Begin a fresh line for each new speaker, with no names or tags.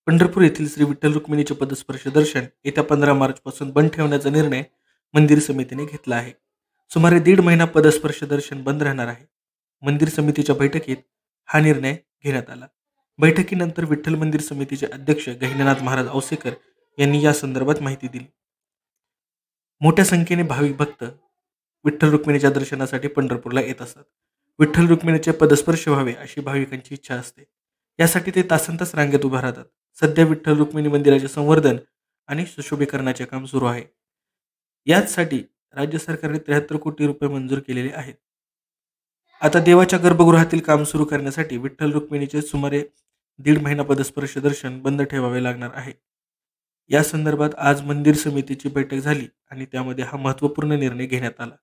पंढरपूर येथील श्री विठ्ठल रुक्मिणीचे पदस्पर्श दर्शन येत्या 15 मार्चपासून बंद ठेवण्याचा निर्णय मंदिर समितीने घेतला आहे. सुमारे 1.5 महिना पदस्पर्श दर्शन बंद राहणार आहे. मंदिर समितीच्या बैठकीत हा निर्णय घेण्यात आला. बैठकीनंतर विठ्ठल मंदिर समितीचे अध्यक्ष गहिनीनाथ महाराज औसेकर यांनी या संदर्भात माहिती दिली. मोठ्या संख्येने भाविक भक्त विठ्ठल रुक्मिणीच्या दर्शनासाठी पंढरपूरला येत असतात. विठ्ठल रुक्मिणीचे पदस्पर्श व्हावे अशी भाविकांची इच्छा असते. यासाठी ते तासनतास रांगेत उभा राहतात. सध्या विठ्ठल रुक्मिणी मंदिराचे संवर्धन आणि सुशोभीकरणाचे काम सुरू आहे. याचसाठी राज्य सरकारने 73 कोटी रुपये मंजूर केलेले आहेत. आता देवाच्या गर्भगृहातील काम सुरू करण्यासाठी विठ्ठल रुक्मिणीचे सुमारे 1.5 महिना पदस्पर्श दर्शन बंद ठेवावे लागणार आहे. या संदर्भात आज मंदिर समितीची बैठक झाली आणि त्यामध्ये हा महत्त्वपूर्ण निर्णय घेण्यात आला.